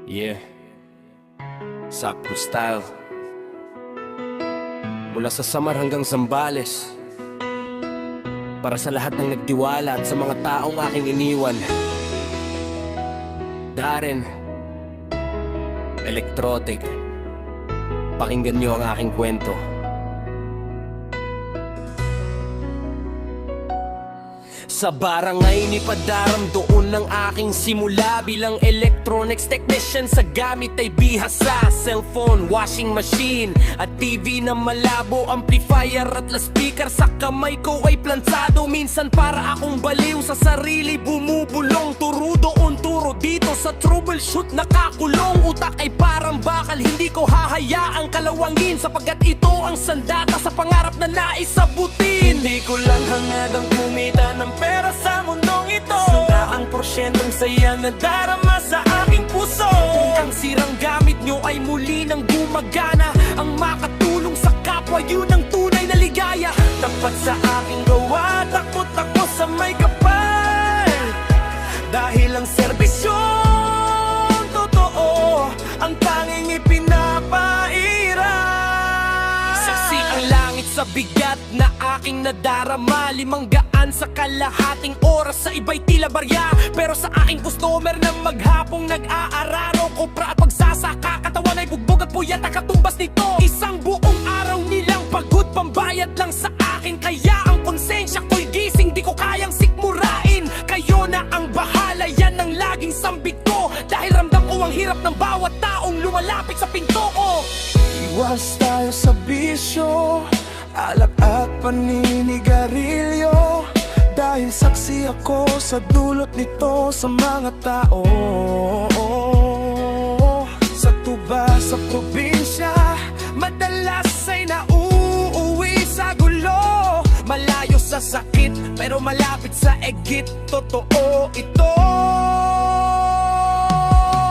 Yeah, Sakto Style. Mula sa Samar hanggang Zambales, para sa lahat ng nagtiwala at sa mga taong aking iniwan. Darren Electrotic, pakinggan niyo ang aking kwento. Sa barangay ni Padaram, doon ang aking simula bilang electronics technician. Sa gamit ay bihasa, cellphone, washing machine at TV na malabo, amplifier at speaker. Sa kamay ko ay plansado, minsan para akong baliw sa sarili bumubulong. Turo doon, turo dito, sa troubleshoot nakakulong. Utak ay parang bakal, hindi ko hahayaang kalawangin, sapagkat ito ang sandata sa pangarap na nais abutin. Hindi ko lang hangadang kumita ng pera sa mundong ito, sundaang porsyentong saya na darama sa aking puso. Kung ang sirang gamit nyo ay muli nang gumagana, ang makatulong sa kapwa, yun ang tunay na ligaya. Tapat sa aking gawa, takot ako sa may kapal, dahil ang serbisyong totoo ang tanging ipinapaira. Saksi ang langit sa bigat na aking nadarama, 500 sa kalahating oras, sa iba'y tila barya. Pero sa aking customer na maghapong nag-aararo, kopra at pagsasaka, katawan ay bugbog at puyat ang katumbas nito. Isang buong araw nilang pagod, pambayad lang sa akin, kaya ang konsensya ko'y gising, di ko kayang sikmurain. Kayo na ang bahala, yan ang laging sambit ko, dahil ramdam ko ang hirap ng bawat taong lumalapit sa pinto ko. Iwas tayo sa bisyo, alak at paninigarilyo, dahil saksi ako sa dulot nito sa mga tao. Sa tuba sa probinsya, madalas ay nauuwi sa gulo, malayo sa sakit pero malapit sa egit, totoo ito.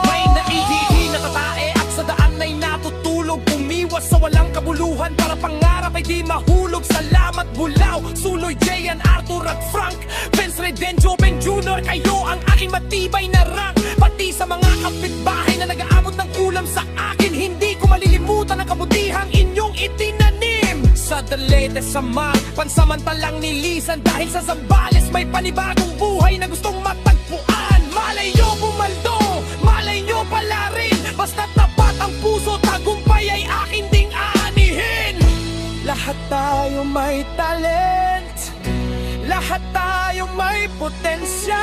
May naihihi na tatae at sa daan ay natutulog, umiwas sa walang kabuluhan para pangarap ay di mahulog. Salamat Bulao, Suloy, Jayan, Arthur at Frank, Vince Redencio, Ben Jr. Kayo ang aking matibay na rank. Pati sa mga kapitbahay na nag-aabot ng ulam sa akin, hindi ko malilimutan ang kabutihang inyong itinanim. Sa Dalete, Samar, pansamantalang nilisan, dahil sa Zambales may panibagong buhay na gustong matagpuan. Malay nyo pumaldo, malay nyo pala rin, basta tapat ang puso, tagumpay ay akin ding aanihin. Lahat tayo may talent, lahat tayo may potensya.